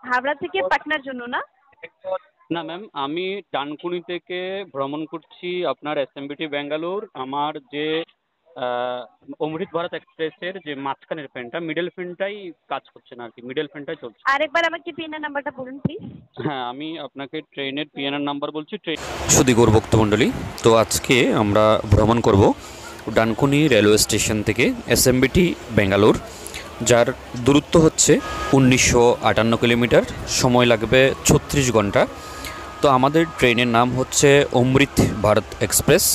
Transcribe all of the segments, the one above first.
হাওড়া থেকে পাটনার জন্য না? না ম্যাম, আমি ডানকুনি থেকে ভ্রমণ করছি আপনার এসএমবিটি ব্যাঙ্গালোর। আমার যে অমৃত ভারত এক্সপ্রেসের যে মাঝখানের ফ্যানটা, মিডল ফ্যানটাই কাজ করছে না আর কি, মিডল ফ্যানটাই চলছে। আরেকবার আমাকে পিনের নাম্বারটা বলুন প্লিজ। হ্যাঁ, আমি আপনাকে ট্রেনের পিএনআর নাম্বার বলছি। সুদীগৌর ভক্তমণ্ডলী, তো আজকে আমরা ভ্রমণ করব ডানকুনি রেলওয়ে স্টেশন থেকে এসএমবিটি ব্যাঙ্গালোর, যার দূরত্ব হচ্ছে 1958 কিলোমিটার, সময় লাগবে 36 ঘন্টা। তো আমাদের ট্রেনের নাম হচ্ছে অমৃত ভারত এক্সপ্রেস,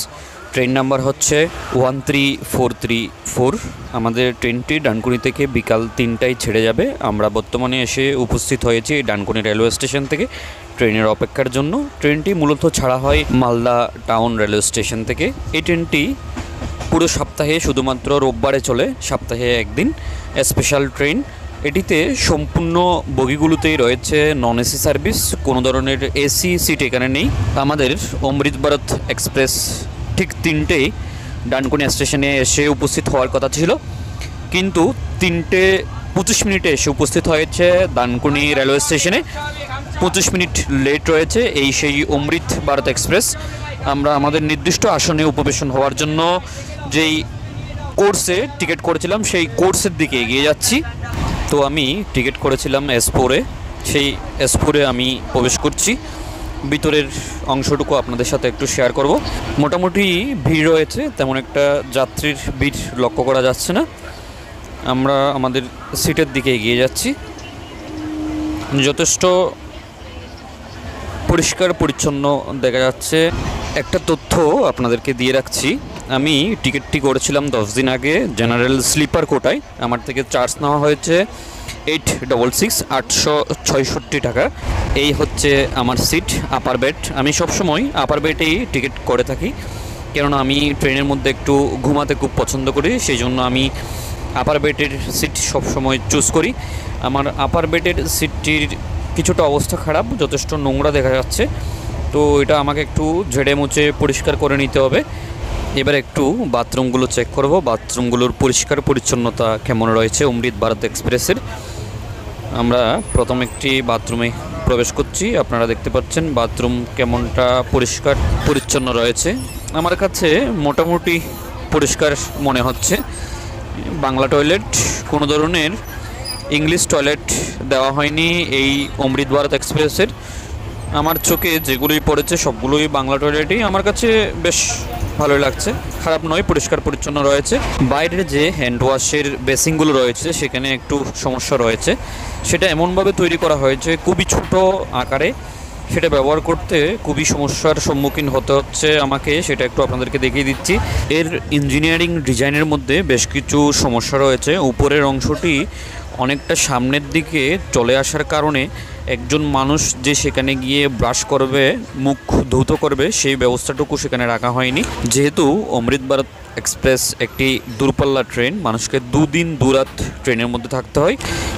ট্রেন নাম্বার হচ্ছে 13434। আমাদের ট্রেনটি ডানকুনি থেকে বিকাল 3টায় ছেড়ে যাবে। আমরা বর্তমানে এসে উপস্থিত হয়েছি ডানকুনি রেলওয়ে স্টেশন থেকে ট্রেনের অপেক্ষার জন্য। ট্রেনটি মূলত ছাড়া হয় মালদা টাউন রেলওয়ে স্টেশন থেকে। এই ট্রেনটি পুরো সপ্তাহে শুধুমাত্র রোববারে চলে, সপ্তাহে একদিন স্পেশাল ট্রেন। এটিতে সম্পূর্ণ বগিগুলোতেই রয়েছে নন এসি সার্ভিস, কোনো ধরনের এসি সিট এখানে নেই। আমাদের অমৃত ভারত এক্সপ্রেস ঠিক 3টেই ডানকুনি স্টেশনে এসে উপস্থিত হওয়ার কথা ছিল, কিন্তু 3:25 এসে উপস্থিত হয়েছে ডানকুনি রেলওয়ে স্টেশনে। 25 মিনিট লেট রয়েছে এই সেই অমৃত ভারত এক্সপ্রেস। আমরা আমাদের নির্দিষ্ট আসনে উপবেশন হওয়ার জন্য যেই কোর্সে টিকিট করেছিলাম সেই কোর্সের দিকে এগিয়ে যাচ্ছি। তো আমি টিকিট করেছিলাম S4-এ, সেই S4-এ আমি প্রবেশ করছি। ভিতরের অংশটুকু আপনাদের সাথে একটু শেয়ার করব। মোটামুটি ভিড় রয়েছে, তেমন একটা যাত্রীর ভিড় লক্ষ্য করা যাচ্ছে না। আমরা আমাদের সিটের দিকে এগিয়ে যাচ্ছি। যথেষ্ট পরিষ্কার পরিচ্ছন্ন দেখা যাচ্ছে। একটা তথ্য আপনাদেরকে দিয়ে রাখছি, আমি টিকিটটি করেছিলাম 10 দিন আগে জেনারেল স্লিপার কোটায়। আমার থেকে চার্জ নেওয়া হয়েছে 866 টাকা। এই হচ্ছে আমার সিট, আপার বেড। আমি সবসময় আপার বেডেই টিকিট করে থাকি, কেননা আমি ট্রেনের মধ্যে একটু ঘুমাতে খুব পছন্দ করি, সেই জন্য আমি আপার বেডের সিট সবসময় চুজ করি। আমার আপার বেডের সিটটির কিছুটা অবস্থা খারাপ, যথেষ্ট নোংরা দেখা যাচ্ছে। তো এটা আমাকে একটু ঝেড়ে মুছে পরিষ্কার করে নিতে হবে। এবার একটু বাথরুমগুলো চেক করব, বাথরুমগুলোর পরিষ্কার পরিচ্ছন্নতা কেমন রয়েছে অমৃত ভারত এক্সপ্রেসের। আমরা প্রথম একটি বাথরুমে প্রবেশ করছি। আপনারা দেখতে পাচ্ছেন বাথরুম কেমনটা পরিষ্কার পরিচ্ছন্ন রয়েছে। আমার কাছে মোটামুটি পরিষ্কার মনে হচ্ছে। বাংলা টয়লেট, কোনো ধরনের ইংলিশ টয়লেট দেওয়া হয়নি এই অমৃত ভারত এক্সপ্রেসের। আমার চোখে যেগুলোই পড়েছে সবগুলোই বাংলা টয়লেটই। আমার কাছে বেশ ভালোই লাগছে, খারাপ নয়, পরিষ্কার পরিচ্ছন্ন রয়েছে। বাইরের যে হ্যান্ড ওয়াশের বেসিনগুলো রয়েছে সেখানে একটু সমস্যা রয়েছে। সেটা এমনভাবে তৈরি করা হয়েছে খুবই ছোট আকারে, সেটা ব্যবহার করতে খুবই সমস্যার সম্মুখীন হতে হচ্ছে আমাকে। সেটা একটু আপনাদেরকে দেখিয়ে দিচ্ছি। এর ইঞ্জিনিয়ারিং ডিজাইনের মধ্যে বেশ কিছু সমস্যা রয়েছে। উপরের অংশটি অনেকটা সামনের দিকে চলে আসার কারণে একজন মানুষ যে সেখানে গিয়ে ব্রাশ করবে, মুখ ধৌত করবে, সেই ব্যবস্থাটুকু সেখানে রাখা হয়নি। যেহেতু অমৃত ভারত এক্সপ্রেস একটি দূরপাল্লা ট্রেন, মানুষকে 2 দিন 2 রাত ট্রেনের মধ্যে থাকতে হয়,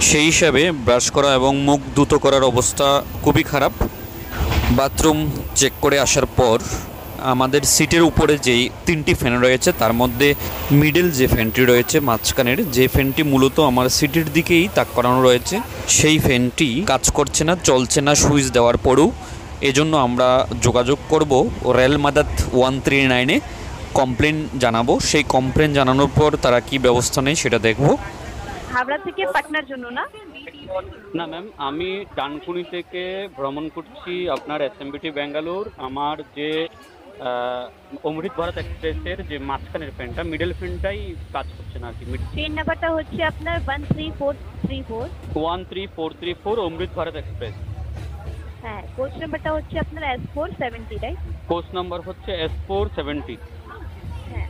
সেই হিসাবে ব্রাশ করা এবং মুখ ধৌত করার অবস্থা খুবই খারাপ। বাথরুম চেক করে আসার পর আমাদের সিটের উপরে যেই 3টি ফ্যান রয়েছে তার মধ্যে মিডল যে ফ্যানটি রয়েছে মাঝখানের, যে ফ্যানটি মূলত আমার সিটের দিকেই তাক করানো রয়েছে, সেই ফ্যানটি কাজ করছে না, চলছে না সুইচ দেওয়ার পরেও। এজন্য আমরা যোগাযোগ করব রেল মাদাত 139-এ, কমপ্লেন জানাবো। সেই কমপ্লেন জানানোর পর তারা কি ব্যবস্থা নেয় সেটা দেখব। হাওড়া থেকে পাটনার জন্য না? না ম্যাম, আমি ডানকুনি থেকে ভ্রমণ করছি আপনার এসএমবিটি ব্যাঙ্গালোর। আমার যে অমৃত ভারত এক্সপ্রেসের যে মাঝখানের ফ্যানটা, মিডল ফ্যানটাই কাজ করছে না আর কি। ট্রেন নাম্বারটা হচ্ছে আপনার 13434। 13434 অমৃত ভারত এক্সপ্রেস। হ্যাঁ, কোচ নাম্বারটা হচ্ছে আপনার S470, রাইট? কোচ নাম্বার হচ্ছে S470। হ্যাঁ,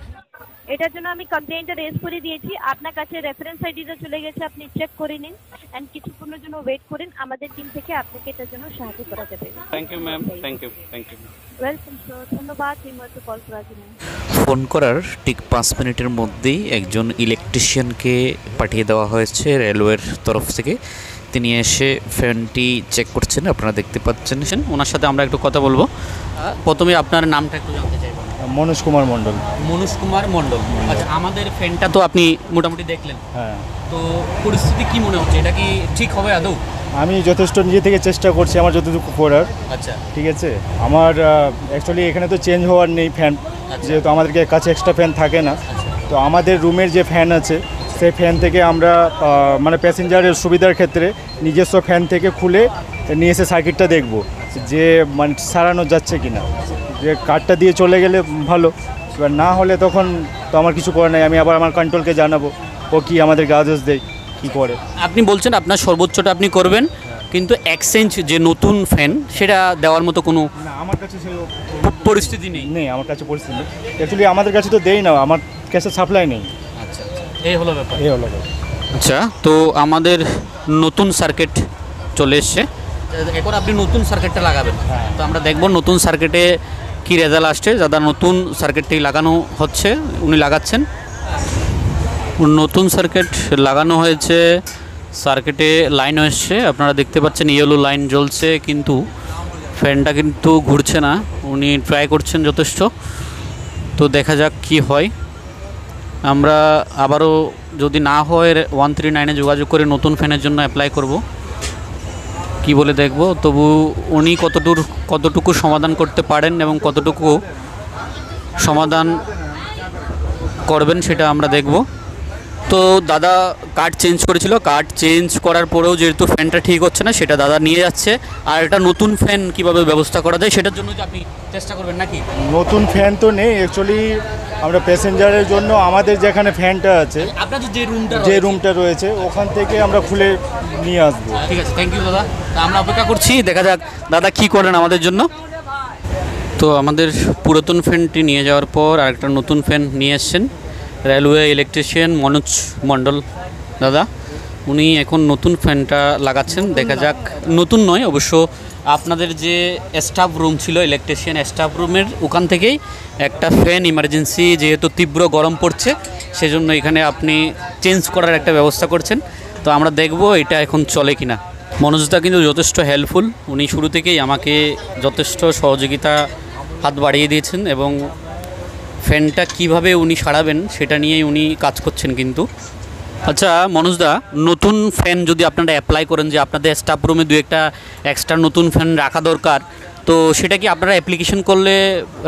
এটার জন্য আমি কমপ্লেইনটা রেজ করে দিয়েছি। আপনার কাছে রেফারেন্স আইডিটা চলে গেছে, আপনি চেক করে নিন এন্ড কিছুক্ষণের জন্য ওয়েট করেন। আমাদের টিম থেকে আপনাকে এটার জন্য সাহায্য করা যাবে। Thank you ma'am, thank you. Welcome sir, ধন্যবাদ নিয়মিত কল করার জন্য। ফোন করার ঠিক 5 মিনিটের মধ্যেই একজন ইলেকট্রিশিয়ানকে পাঠিয়ে দেওয়া হয়েছে রেলওয়ের তরফ থেকে। তিনি এসে ফ্যানটি চেক করছেন, আপনারা দেখতে পাচ্ছেন। ওনার সাথে আমরা একটু কথা বলবো। প্রথমে আপনার নামটা একটু জানতে চাইব। মনোজ কুমার মণ্ডল। মনোজ কুমার মণ্ডল। আচ্ছা, আমাদের ফ্যানটা তো আপনি মোটামুটি দেখলেন, হ্যাঁ। তো পরিস্থিতি কি মনে হচ্ছে, এটা কি ঠিক হবে আদৌ? আমি যথেষ্ট নিজে থেকে চেষ্টা করছি আমার যতটুকু করার। আচ্ছা, ঠিক আছে। আমার অ্যাকচুয়ালি এখানে তো চেঞ্জ হওয়ার নেই ফ্যান, যেহেতু আমাদেরকে কাছে এক্সট্রা ফ্যান থাকে না। তো আমাদের রুমের যে ফ্যান আছে সেই ফ্যান থেকে আমরা মানে প্যাসেঞ্জারের সুবিধার ক্ষেত্রে নিজস্ব ফ্যান থেকে খুলে নিয়ে এসে সার্কিটটা দেখব যে মানে সারানো যাচ্ছে কি না। যে কার্ডটা দিয়ে চলে গেলে ভালো, এবার না হলে তখন তো আমার কিছু করার নাই, আমি আবার আমার কন্ট্রোলকে জানাবো ও কি আমাদেরকে আদেশ দেয় কী করে। আপনি বলছেন আপনার সর্বোচ্চটা আপনি করবেন, কিন্তু এক্সচেঞ্জ যে নতুন ফ্যান সেটা দেওয়ার মতো কোনো না আমার কাছে সেই পরিস্থিতি নেই। আমার কাছে পরিস্থিতি নেই। অ্যাকচুয়ালি আমাদের কাছে তো দেই না, আমার কাছে সাপ্লাই নেই। আচ্ছা, এই হলো ব্যাপার। আচ্ছা, তো আমাদের নতুন সার্কিট চলে এসছে। এখন আপনি নতুন সার্কিটটা লাগাবেন, তো আমরা দেখব নতুন সার্কিটে কি রেজাল্ট আসছে। যারা নতুন সার্কিটটি লাগানো হচ্ছে উনি লাগাচ্ছেন। নতুন সার্কিট লাগানো হয়েছে, সার্কিটে লাইন এসছে, আপনারা দেখতে পাচ্ছেন ইয়েলো লাইন জ্বলছে, কিন্তু ফ্যানটা কিন্তু ঘুরছে না। উনি ট্রাই করছেন যথেষ্ট, তো দেখা যাক কি হয়। আমরা আবারও যদি না হয় 139-এ যোগাযোগ করে নতুন ফ্যানের জন্য অ্যাপ্লাই করব, কি বলে দেখব। তবু উনি কতটুকু সমাধান করতে পারেন এবং কতটুকু সমাধান করবেন সেটা আমরা দেখব। তো দাদা কার্ড চেঞ্জ করেছিল, কার্ড চেঞ্জ করার পরেও যেহেতু ফ্যানটা ঠিক হচ্ছে না, সেটা দাদা নিয়ে যাচ্ছে। আর একটা নতুন ফ্যান কীভাবে ব্যবস্থা করা যায় সেটার জন্য আপনি চেষ্টা করবেন নাকি? নতুন ফ্যান তো নেই অ্যাকচুয়ালি, আমরা প্যাসেঞ্জারের জন্য আমাদের যেখানে ফ্যানটা আছে, আপনাদের যে রুমটা রয়েছে ওখান থেকে আমরা খুলে নিয়ে আসবো। ঠিক আছে, থ্যাংক ইউ দাদা। তা আমরা অপেক্ষা করছি, দেখা যাক দাদা কী করেন আমাদের জন্য। তো আমাদের পুরাতন ফ্যানটি নিয়ে যাওয়ার পর আরেকটা নতুন ফ্যান নিয়ে এসছেন রেলওয়ে ইলেকট্রিশিয়ান মনোজ মণ্ডল দাদা। উনি এখন নতুন ফ্যানটা লাগাচ্ছেন, দেখা যাক। নতুন নয় অবশ্য, আপনাদের যে স্টাফ রুম ছিল ইলেকট্রিশিয়ান স্টাফ রুমের ওখান থেকেই একটা ফ্যান ইমার্জেন্সি, যেহেতু তীব্র গরম পড়ছে সেজন্য এখানে আপনি চেঞ্জ করার একটা ব্যবস্থা করছেন। তো আমরা দেখব এটা এখন চলে কিনা। মনোজদা কিন্তু যথেষ্ট হেল্পফুল, উনি শুরু থেকেই আমাকে যথেষ্ট সহযোগিতা হাত বাড়িয়ে দিয়েছেন এবং ফ্যানটা কিভাবে উনি সারাবেন সেটা নিয়েই উনি কাজ করছেন কিন্তু। আচ্ছা মনোজদা, নতুন ফ্যান যদি আপনারা অ্যাপ্লাই করেন যে আপনাদের স্টাফ রুমে দু একটা এক্সট্রা নতুন ফ্যান রাখা দরকার, তো সেটা কি আপনারা অ্যাপ্লিকেশন করলে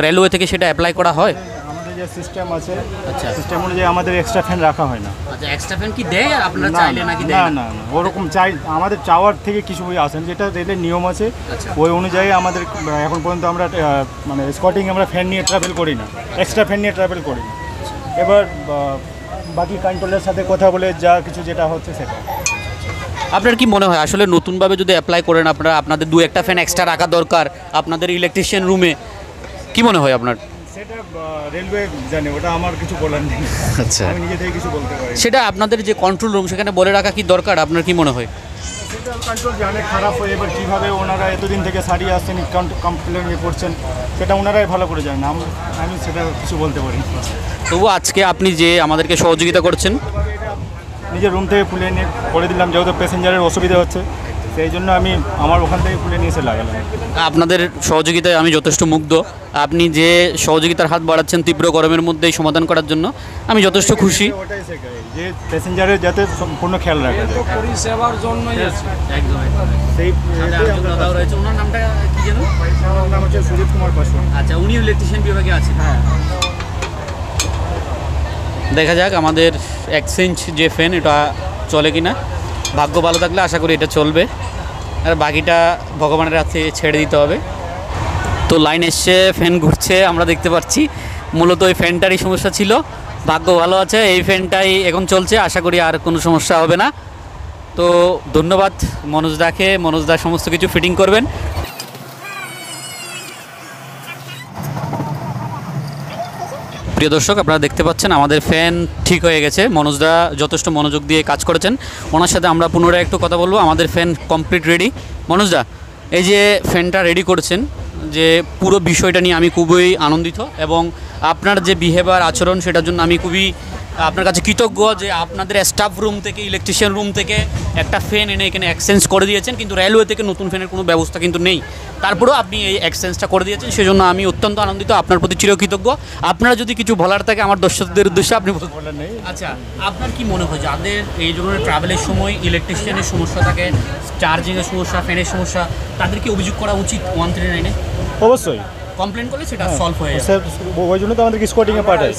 রেলওয়ে থেকে সেটা অ্যাপ্লাই করা হয়? আমাদের যে সিস্টেম আছে, আচ্ছা, সিস্টেম অনুযায়ী আমাদের এক্সট্রা ফ্যান রাখা হয় না। আচ্ছা, এক্সট্রা ফ্যান কি দেয় আপনারা চাইলে নাকি দেয় না? না ওরকম চাই, আমাদের চাওয়ার থেকে কিছু আসেন, যেটা রেলের নিয়ম আছে ওই অনুযায়ী আমাদের এখন পর্যন্ত আমরা মানে স্কটিং আমরা ফ্যান নিয়ে ট্রাভেল করি না, এক্সট্রা ফ্যান নিয়ে ট্রাভেল করি না। এবার বাকি কন্ট্রোলের সাথে কথা বলে যা কিছু যেটা হচ্ছে সেটা। আপনার কি মনে হয় আসলে নতুনভাবে যদি অ্যাপ্লাই করেন আপনারা, আপনাদের দু একটা ফ্যান এক্সট্রা রাখা দরকার আপনাদের ইলেকট্রিশিয়ান রুমে, কি মনে হয় আপনার? সেটা রেলওয়ে জানে, ওটা আমার কিছু বলার নেই। আচ্ছা, আমি নিজে থেকে কিছু বলতে পারি। সেটা আপনাদের যে কন্ট্রোল রুম সেখানে বলে রাখা কি দরকার, আপনার কি মনে হয়? সেটা কন্ট্রোল জানে খারাপ হয়ে, এবার কীভাবে ওনারা এতদিন থেকে সারিয়ে আসছেন, কমপ্লেন করছেন, সেটা ওনারাই ভালো করে জানেন, আমি সেটা কিছু বলতে পারি। তবু আজকে আপনি যে আমাদেরকে সহযোগিতা করছেন, নিজের রুম থেকে খুলে নিয়ে করে দিলাম, যেহেতু প্যাসেঞ্জারের অসুবিধা হচ্ছে সেই জন্য আমি আমার ওখান থেকে খুলে নিয়ে এসে লাগালাম। আপনাদের সহযোগিতায় আমি যথেষ্ট মুগ্ধ। আপনি যে সহযোগিতার হাত বাড়াচ্ছেন তীব্র গরমের মধ্যেই সমাধান করার জন্য, আমি যথেষ্ট খুশি। ওটাই শেখাই যে প্যাসেঞ্জারের যাতে সম্পূর্ণ খেয়াল রাখা যায়, পরিষেবার জন্য। সেই ওনার নামটা কি যেন? নাম হচ্ছে সুজিত কুমার পাসওয়ান। আচ্ছা, উনি ইলেকট্রিশিয়ান বিভাগে আছেন। হ্যাঁ, দেখা যাক আমাদের এক্সচেঞ্জ যে ফ্যান এটা চলে কিনা। ভাগ্য ভালো থাকলে আশা করি এটা চলবে, আর বাকিটা ভগবানের হাতে ছেড়ে দিতে হবে। তো লাইন এসছে, ফ্যান ঘুরছে, আমরা দেখতে পাচ্ছি। মূলত ওই ফ্যানটারই সমস্যা ছিল, ভাগ্য ভালো আছে এই ফ্যানটাই এখন চলছে, আশা করি আর কোনো সমস্যা হবে না। তো ধন্যবাদ মনোজদাকে, মনোজদা সমস্ত কিছু ফিটিং করবেন। প্রিয় দর্শক, আপনারা দেখতে পাচ্ছেন আমাদের ফ্যান ঠিক হয়ে গেছে। মনোজদা যথেষ্ট মনোযোগ দিয়ে কাজ করেছেন, ওনার সাথে আমরা পুনরায় একটু কথা বলবো। আমাদের ফ্যান কমপ্লিট রেডি। মনোজদা, এই যে ফ্যানটা রেডি করেছেন, যে পুরো বিষয়টা নিয়ে আমি খুবই আনন্দিত এবং আপনার যে বিহেভিয়ার আচরণ সেটার জন্য আমি খুবই আপনার কাছে কৃতজ্ঞ যে আপনাদের স্টাফ রুম থেকে ইলেকট্রিশিয়ান রুম থেকে একটা ফ্যান এনে এখানে এক্সচেঞ্জ করে দিয়েছেন, কিন্তু রেলওয়ে থেকে নতুন ফ্যানের কোনো ব্যবস্থা কিন্তু নেই, তারপরেও আপনি এই এক্সচেঞ্জটা করে দিয়েছেন, সেজন্য আমি অত্যন্ত আনন্দিত, আপনার প্রতি চিরকৃতজ্ঞ। আপনারা যদি কিছু বলার থাকে আমার দর্শকদের উদ্দেশ্যে আপনি বলার নেই। আচ্ছা, আপনার কি মনে হয় যাদের এই ধরনের ট্রাভেলের সময় ইলেকট্রিশিয়ানের সমস্যা থাকে, চার্জিংয়ের সমস্যা, ফ্যানের সমস্যা, তাদেরকে অভিযোগ করা উচিত 139-এ? অবশ্যই কমপ্লেন করলে সেটা সলভ হয়ে যাবে। স্যার ওই জন্য তো আমাদেরকে স্কোয়াটিংয়ে পাঠায়,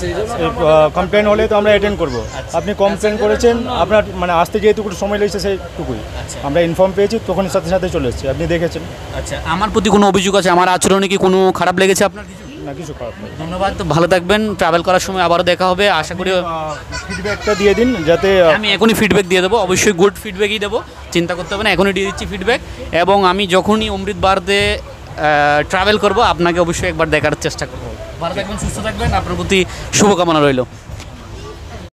কমপ্লেন হলে তো আমরা অ্যাটেন্ড করবো। আপনি কমপ্লেন করেছেন, আপনার মানে আসতে যেহেতু সময় লেগেছে সেইটুকুই, আমরা ইনফর্ম পেয়েছি তখন সাথে সাথে চলে এসেছি, আপনি দেখেছেন। আচ্ছা, আমার প্রতি কোনো অভিযোগ আছে, আমার আচরণে কি কোনো খারাপ লেগেছে আপনার কিছু? না, কিছু খারাপ নেই। ধন্যবাদ, তো ভালো থাকবেন, ট্রাভেল করার সময় আবারও দেখা হবে আশা করি। ফিডব্যাকটা দিয়ে দিন যাতে আমি এখনই ফিডব্যাক দিয়ে দেবো, অবশ্যই গুড ফিডব্যাকই দেবো, চিন্তা করতে হবে না, এখনই দিয়ে দিচ্ছি ফিডব্যাক। এবং আমি যখনই অমৃত ভারতে ট্রাভেল করব আপনাকে অবশ্যই একবার দেখার চেষ্টা করব। ভালো থাকবেন, সুস্থ থাকবেন, আপনার প্রতি শুভকামনা রইল।